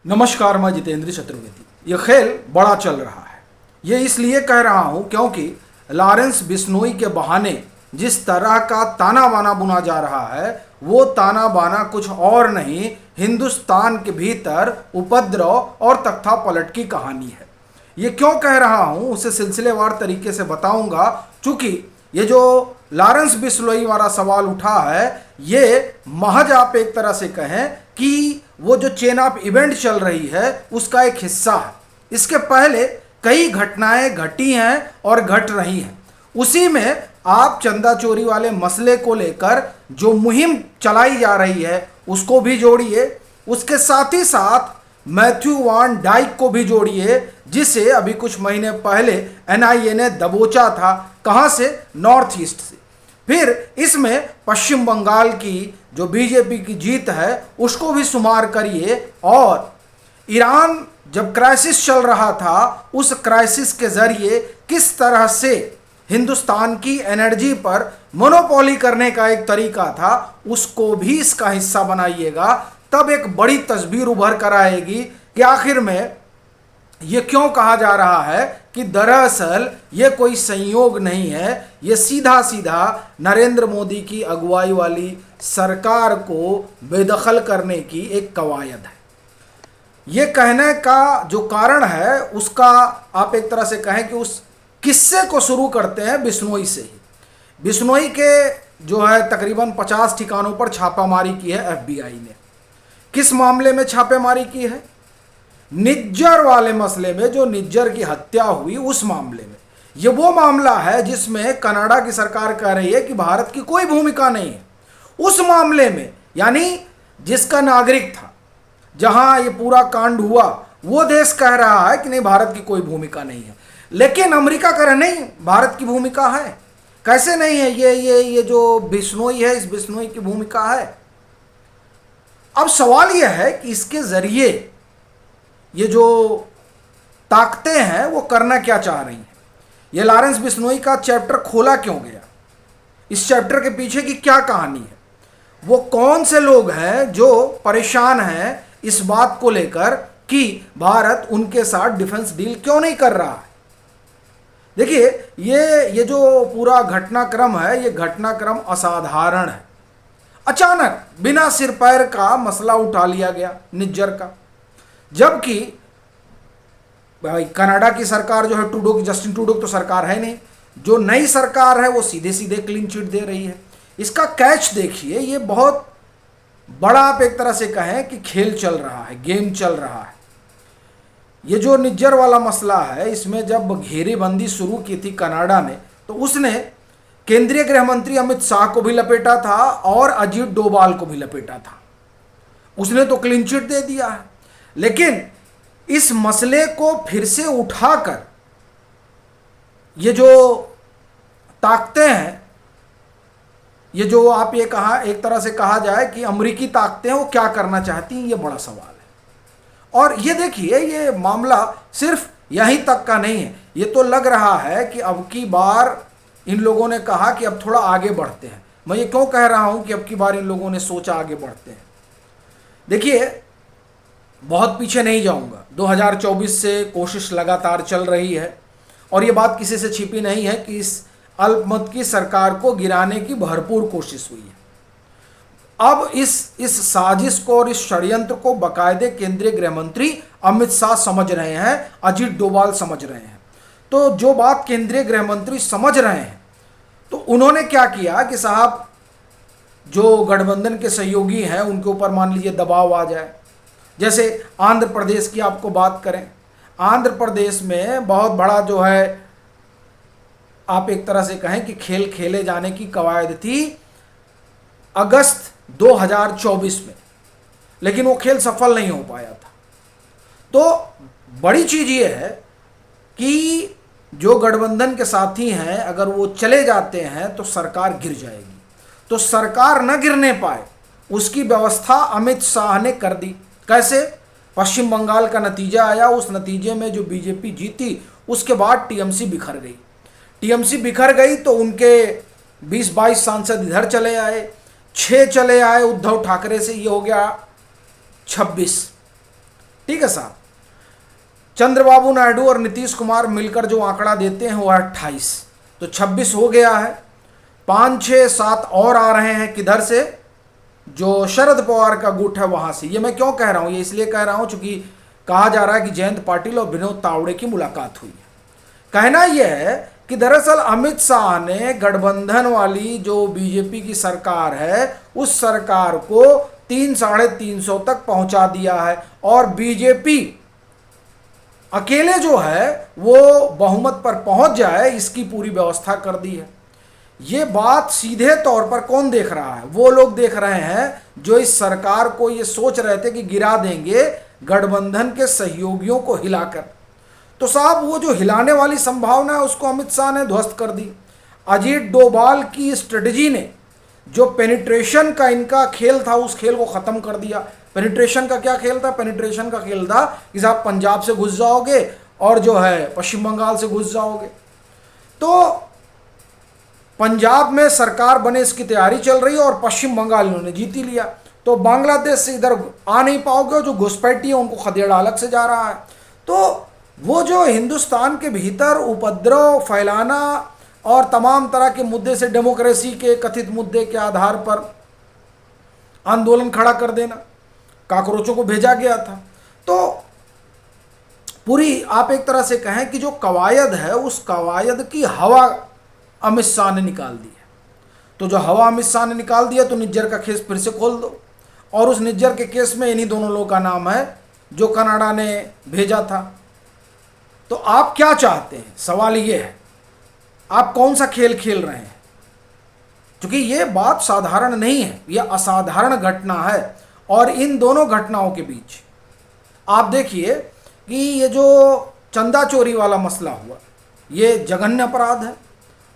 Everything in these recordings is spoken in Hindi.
नमस्कार, मैं जितेंद्र चतुर्वेदी। यह खेल बड़ा चल रहा है। ये इसलिए कह रहा हूं क्योंकि लॉरेंस बिश्नोई के बहाने जिस तरह का ताना बाना बुना जा रहा है वो ताना बाना कुछ और नहीं, हिंदुस्तान के भीतर उपद्रव और तख्ता पलट की कहानी है। ये क्यों कह रहा हूं उसे सिलसिलेवार तरीके से बताऊंगा। चूंकि ये जो लॉरेंस बिश्नोई वाला सवाल उठा है ये महज आप एक तरह से कहें कि वो जो चेन ऑफ इवेंट चल रही है उसका एक हिस्सा है। इसके पहले कई घटनाएं घटी हैं और घट रही हैं। उसी में आप चंदा चोरी वाले मसले को लेकर जो मुहिम चलाई जा रही है उसको भी जोड़िए, उसके साथ ही साथ मैथ्यू वान डाइक को भी जोड़िए, जिसे अभी कुछ महीने पहले एनआईए ने दबोचा था। कहां से? नॉर्थ ईस्ट से। फिर इसमें पश्चिम बंगाल की जो बीजेपी की जीत है उसको भी शुमार करिए, और ईरान जब क्राइसिस चल रहा था उस क्राइसिस के जरिए किस तरह से हिंदुस्तान की एनर्जी पर मोनोपोली करने का एक तरीका था उसको भी इसका हिस्सा बनाइएगा। तब एक बड़ी तस्वीर उभर कर आएगी कि आखिर में ये क्यों कहा जा रहा है कि दरअसल ये कोई संयोग नहीं है, ये सीधा सीधा नरेंद्र मोदी की अगुवाई वाली सरकार को बेदखल करने की एक कवायद है। ये कहने का जो कारण है उसका आप एक तरह से कहें कि उस किस्से को शुरू करते हैं बिश्नोई से ही। बिश्नोई के जो है तकरीबन 50 ठिकानों पर छापामारी की है एफबीआई ने। किस मामले में छापेमारी की है? निज्जर वाले मसले में, जो निज्जर की हत्या हुई उस मामले में। ये वो मामला है जिसमें कनाडा की सरकार कह रही है कि भारत की कोई भूमिका नहीं है। उस मामले में यानी जिसका नागरिक था, जहां ये पूरा कांड हुआ, वो देश कह रहा है कि नहीं भारत की कोई भूमिका नहीं है, लेकिन अमेरिका कह रहा नहीं भारत की भूमिका है। कैसे नहीं है? ये जो बिश्नोई है, इस बिश्नोई की भूमिका है। अब सवाल यह है कि इसके जरिए ये जो ताकतें हैं वो करना क्या चाह रही हैं। ये लॉरेंस बिश्नोई का चैप्टर खोला क्यों गया? इस चैप्टर के पीछे की क्या कहानी है? वो कौन से लोग हैं जो परेशान हैं इस बात को लेकर कि भारत उनके साथ डिफेंस डील क्यों नहीं कर रहा है? देखिए, ये जो पूरा घटनाक्रम है ये घटनाक्रम असाधारण है। अचानक बिना सिर पैर का मसला उठा लिया गया निज्जर का, जबकि भाई कनाडा की सरकार जो है ट्रूडो की, जस्टिन ट्रूडो की तो सरकार है नहीं, जो नई सरकार है वो सीधे सीधे क्लीन चिट दे रही है। इसका कैच देखिए, ये बहुत बड़ा आप एक तरह से कहें कि खेल चल रहा है, गेम चल रहा है। ये जो निज्जर वाला मसला है इसमें जब घेरेबंदी शुरू की थी कनाडा ने तो उसने केंद्रीय गृह मंत्री अमित शाह को भी लपेटा था और अजीत डोभाल को भी लपेटा था। उसने तो क्लीन चिट दे दिया है, लेकिन इस मसले को फिर से उठाकर ये जो ताकतें हैं, ये जो आप ये कहा एक तरह से कहा जाए कि अमेरिकी ताकतें हैं, वो क्या करना चाहती हैं, ये बड़ा सवाल है। और ये देखिए, ये मामला सिर्फ यहीं तक का नहीं है। ये तो लग रहा है कि अब की बार इन लोगों ने कहा कि अब थोड़ा आगे बढ़ते हैं। मैं ये क्यों कह रहा हूं कि अब की बार इन लोगों ने सोचा आगे बढ़ते हैं? देखिए, बहुत पीछे नहीं जाऊंगा। 2024 से कोशिश लगातार चल रही है और ये बात किसी से छिपी नहीं है कि इस अल्पमत की सरकार को गिराने की भरपूर कोशिश हुई है। अब इस साजिश को और इस षड्यंत्र को बाकायदे केंद्रीय गृह मंत्री अमित शाह समझ रहे हैं, अजीत डोभाल समझ रहे हैं। तो जो बात केंद्रीय गृह मंत्री समझ रहे हैं तो उन्होंने क्या किया कि साहब जो गठबंधन के सहयोगी हैं उनके ऊपर मान लीजिए दबाव आ जाए। जैसे आंध्र प्रदेश की आपको बात करें, आंध्र प्रदेश में बहुत बड़ा जो है आप एक तरह से कहें कि खेल खेले जाने की कवायद थी अगस्त 2024 में, लेकिन वो खेल सफल नहीं हो पाया था। तो बड़ी चीज ये है कि जो गठबंधन के साथी हैं अगर वो चले जाते हैं तो सरकार गिर जाएगी। तो सरकार न गिरने पाए उसकी व्यवस्था अमित शाह ने कर दी। कैसे? पश्चिम बंगाल का नतीजा आया, उस नतीजे में जो बीजेपी जीती उसके बाद टीएमसी बिखर गई। टीएमसी बिखर गई तो उनके 20-22 सांसद इधर चले आए, 6 चले आए उद्धव ठाकरे से, ये हो गया 26। ठीक ठीक है साहब, चंद्रबाबू नायडू और नीतीश कुमार मिलकर जो आंकड़ा देते हैं वो है 28, तो 26 हो गया है। 5, 6, 7 और आ रहे हैं किधर से, जो शरद पवार का गुट है वहां से। ये मैं क्यों कह रहा हूं, ये इसलिए कह रहा हूं चूंकि कहा जा रहा है कि जयंत पाटिल और विनोद तावड़े की मुलाकात हुई है। कहना यह है कि दरअसल अमित शाह ने गठबंधन वाली जो बीजेपी की सरकार है उस सरकार को 300-350 तक पहुंचा दिया है, और बीजेपी अकेले जो है वो बहुमत पर पहुंच जाए इसकी पूरी व्यवस्था कर दी है। ये बात सीधे तौर पर कौन देख रहा है, वो लोग देख रहे हैं जो इस सरकार को ये सोच रहे थे कि गिरा देंगे गठबंधन के सहयोगियों को हिलाकर। तो साहब वो जो हिलाने वाली संभावना है उसको अमित शाह ने ध्वस्त कर दी। अजीत डोभाल की स्ट्रेटजी ने जो पेनिट्रेशन का इनका खेल था उस खेल को खत्म कर दिया। पेनिट्रेशन का क्या खेल था, पेनिट्रेशन का खेल था कि साहब पंजाब से घुस जाओगे और जो है पश्चिम बंगाल से घुस जाओगे। तो पंजाब में सरकार बने इसकी तैयारी चल रही है और पश्चिम बंगाल इन्होंने जीत ही लिया, तो बांग्लादेश से इधर आ नहीं पाओगे, जो घुसपैठी है उनको खदेड़ा अलग से जा रहा है। तो वो जो हिंदुस्तान के भीतर उपद्रव फैलाना और तमाम तरह के मुद्दे से डेमोक्रेसी के कथित मुद्दे के आधार पर आंदोलन खड़ा कर देना, काकरोचों को भेजा गया था। तो पूरी आप एक तरह से कहें कि जो कवायद है उस कवायद की हवा अमित शाह ने निकाल दी है। तो जो हवा अमित शाह ने निकाल दिया तो निज्जर का केस फिर से खोल दो, और उस निज्जर के केस में इन्हीं दोनों लोगों का नाम है जो कनाडा ने भेजा था। तो आप क्या चाहते हैं, सवाल ये है, आप कौन सा खेल खेल रहे हैं? क्योंकि ये बात साधारण नहीं है, यह असाधारण घटना है। और इन दोनों घटनाओं के बीच आप देखिए कि ये जो चंदा चोरी वाला मसला हुआ ये जघन्य अपराध है,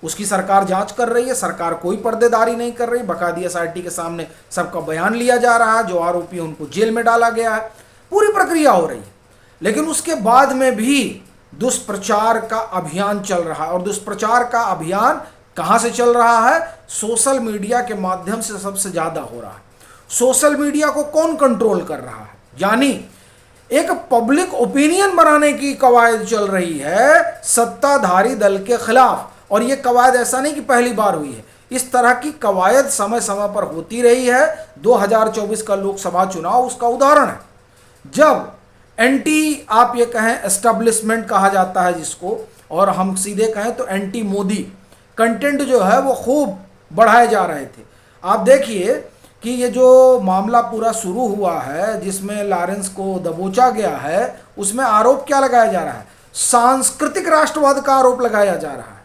उसकी सरकार जांच कर रही है, सरकार कोई पर्देदारी नहीं कर रही, बाकायदा एसआईटी के सामने सबका बयान लिया जा रहा है, जो आरोपी है उनको जेल में डाला गया है, पूरी प्रक्रिया हो रही है। लेकिन उसके बाद में भी दुष्प्रचार का अभियान चल रहा है, और दुष्प्रचार का अभियान कहां से चल रहा है? सोशल मीडिया के माध्यम से सबसे ज्यादा हो रहा है। सोशल मीडिया को कौन कंट्रोल कर रहा है? यानी एक पब्लिक ओपिनियन बनाने की कवायद चल रही है सत्ताधारी दल के खिलाफ, और ये कवायद ऐसा नहीं कि पहली बार हुई है, इस तरह की कवायद समय समय पर होती रही है। 2024 का लोकसभा चुनाव उसका उदाहरण है, जब एंटी आप ये कहें एस्टेब्लिशमेंट कहा जाता है जिसको, और हम सीधे कहें तो एंटी मोदी कंटेंट जो है वो खूब बढ़ाए जा रहे थे। आप देखिए कि ये जो मामला पूरा शुरू हुआ है जिसमें लॉरेंस को दबोचा गया है, उसमें आरोप क्या लगाया जा रहा है? सांस्कृतिक राष्ट्रवाद का आरोप लगाया जा रहा है।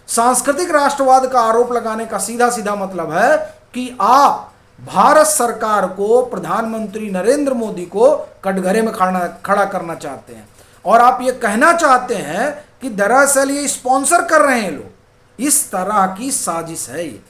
सांस्कृतिक राष्ट्रवाद का आरोप लगाने का सीधा सीधा मतलब है कि आप भारत सरकार को, प्रधानमंत्री नरेंद्र मोदी को कटघरे में खड़ा करना चाहते हैं, और आप ये कहना चाहते हैं कि दरअसल ये स्पॉन्सर कर रहे हैं लोग। इस तरह की साजिश है ये।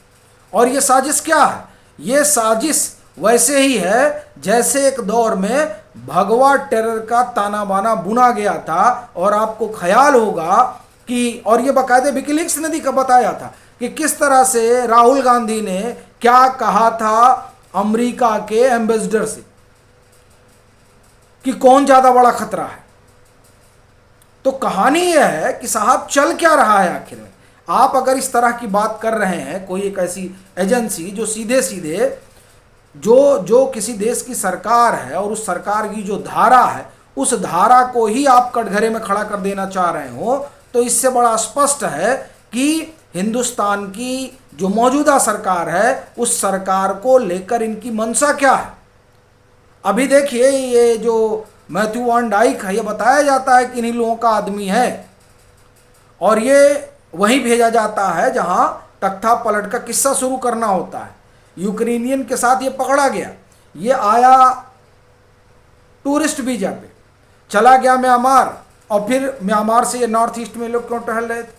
और ये साजिश क्या है? ये साजिश वैसे ही है जैसे एक दौर में भगवा टेरर का ताना बाना बुना गया था, और आपको ख्याल होगा कि, और ये बाकायदे विकिलीक्स ने बताया था कि किस तरह से राहुल गांधी ने क्या कहा था अमेरिका के एम्बेसडर से कि कौन ज्यादा बड़ा खतरा है। तो कहानी यह है कि साहब चल क्या रहा है आखिर में? आप अगर इस तरह की बात कर रहे हैं, कोई एक ऐसी एजेंसी जो सीधे सीधे जो किसी देश की सरकार है और उस सरकार की जो धारा है उस धारा को ही आप कटघरे में खड़ा कर देना चाह रहे हो, तो इससे बड़ा स्पष्ट है कि हिंदुस्तान की जो मौजूदा सरकार है उस सरकार को लेकर इनकी मंशा क्या है। अभी देखिए ये जो मैथ्यू वॉन डाइक है, ये बताया जाता है कि इन्हीं लोगों का आदमी है, और ये वहीं भेजा जाता है जहां तख्ता पलट का किस्सा शुरू करना होता है। यूक्रेनियन के साथ ये पकड़ा गया, ये आया टूरिस्ट वीजा पे, चला गया म्यांमार, और फिर म्यांमार से ये नॉर्थ ईस्ट में लोग क्यों टहल रहे थे।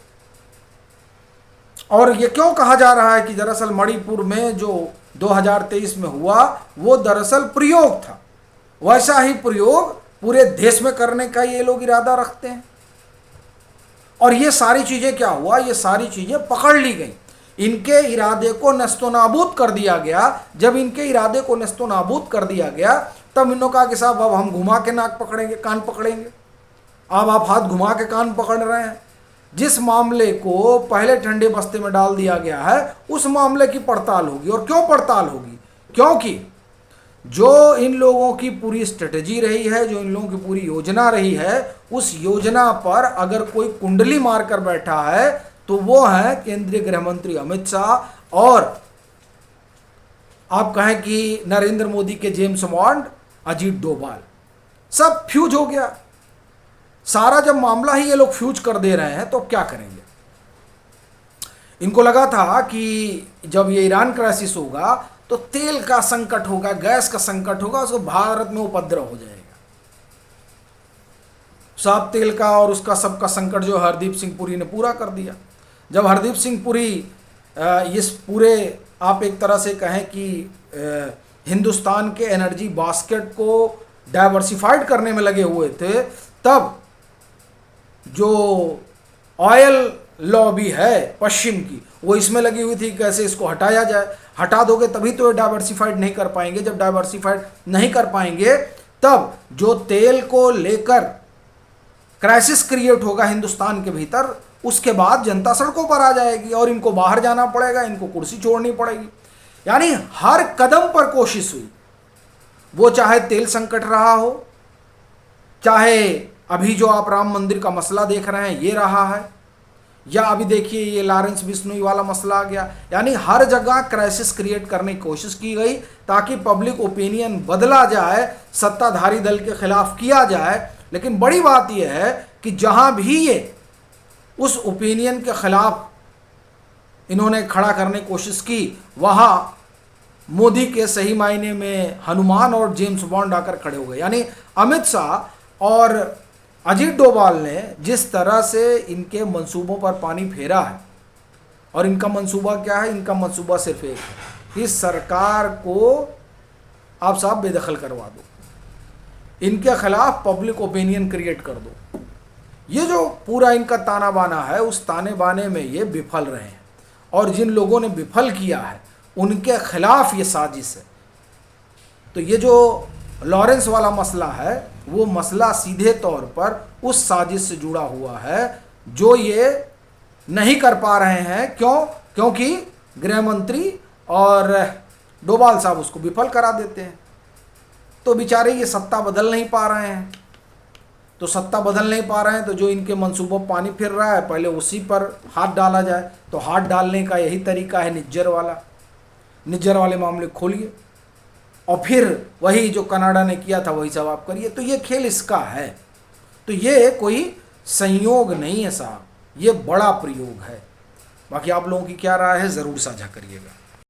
और ये क्यों कहा जा रहा है कि दरअसल मणिपुर में जो 2023 में हुआ वो दरअसल प्रयोग था, वैसा ही प्रयोग पूरे देश में करने का ये लोग इरादा रखते हैं। और ये सारी चीजें क्या हुआ, ये सारी चीजें पकड़ ली गई, इनके इरादे को नस्तोनाबूद कर दिया गया। जब इनके इरादे को नस्तोनाबूद कर दिया गया तब इन्होंने कहा कि साहब अब हम घुमा के नाक पकड़ेंगे, कान पकड़ेंगे। अब आप हाथ घुमा के कान पकड़ रहे हैं। जिस मामले को पहले ठंडे बस्ते में डाल दिया गया है उस मामले की पड़ताल होगी। और क्यों पड़ताल होगी? क्योंकि जो इन लोगों की पूरी स्ट्रेटजी रही है, जो इन लोगों की पूरी योजना रही है, उस योजना पर अगर कोई कुंडली मारकर बैठा है तो वो है केंद्रीय गृह मंत्री अमित शाह और आप कहें कि नरेंद्र मोदी के जेम्स बॉन्ड अजीत डोभाल। सब फ्यूज हो गया। सारा जब मामला ही ये लोग फ्यूज कर दे रहे हैं तो क्या करेंगे? इनको लगा था कि जब ये ईरान क्राइसिस होगा तो तेल का संकट होगा, गैस का संकट होगा, उसको भारत में उपद्रव हो जाएगा। साफ तेल का और उसका सबका संकट जो हरदीप सिंह पुरी ने पूरा कर दिया। जब हरदीप सिंह पुरी इस पूरे आप एक तरह से कहें कि हिंदुस्तान के एनर्जी बास्केट को डाइवर्सिफाइड करने में लगे हुए थे, तब जो ऑयल लॉबी है पश्चिम की वो इसमें लगी हुई थी कैसे इसको हटाया जाए। हटा दोगे तभी तो ये डाइवर्सिफाइड नहीं कर पाएंगे। जब डाइवर्सिफाइड नहीं कर पाएंगे तब जो तेल को लेकर क्राइसिस क्रिएट होगा हिंदुस्तान के भीतर, उसके बाद जनता सड़कों पर आ जाएगी और इनको बाहर जाना पड़ेगा, इनको कुर्सी छोड़नी पड़ेगी। यानी हर कदम पर कोशिश हुई, वो चाहे तेल संकट रहा हो, चाहे अभी जो आप राम मंदिर का मसला देख रहे हैं ये रहा है, या अभी देखिए ये लॉरेंस बिश्नोई वाला मसला आ गया। यानी हर जगह क्राइसिस क्रिएट करने की कोशिश की गई ताकि पब्लिक ओपिनियन बदला जाए, सत्ताधारी दल के खिलाफ किया जाए। लेकिन बड़ी बात यह है कि जहां भी ये उस ओपिनियन के खिलाफ इन्होंने खड़ा करने की कोशिश की, वहां मोदी के सही मायने में हनुमान और जेम्स बॉन्ड आकर खड़े हो गए। यानी अमित शाह और अजीत डोभाल ने जिस तरह से इनके मंसूबों पर पानी फेरा है, और इनका मंसूबा क्या है? इनका मंसूबा सिर्फ एक है कि सरकार को आप साहब बेदखल करवा दो, इनके खिलाफ पब्लिक ओपिनियन क्रिएट कर दो। ये जो पूरा इनका ताना बाना है, उस ताने बाने में ये विफल रहे हैं, और जिन लोगों ने विफल किया है उनके खिलाफ ये साजिश है। तो ये जो लॉरेंस वाला मसला है वो मसला सीधे तौर पर उस साजिश से जुड़ा हुआ है जो ये नहीं कर पा रहे हैं। क्यों? क्योंकि गृह मंत्री और डोभाल साहब उसको विफल करा देते हैं। तो बेचारे ये सत्ता बदल नहीं पा रहे हैं। तो सत्ता बदल नहीं पा रहे हैं तो जो इनके मंसूबों पर पानी फिर रहा है पहले उसी पर हाथ डाला जाए। तो हाथ डालने का यही तरीका है निज्जर वाला। निज्जर वाले मामले खोलिए और फिर वही जो कनाडा ने किया था वही सब आप करिए। तो ये खेल इसका है। तो ये कोई संयोग नहीं है साहब, ये बड़ा प्रयोग है। बाकी आप लोगों की क्या राय है ज़रूर साझा करिएगा।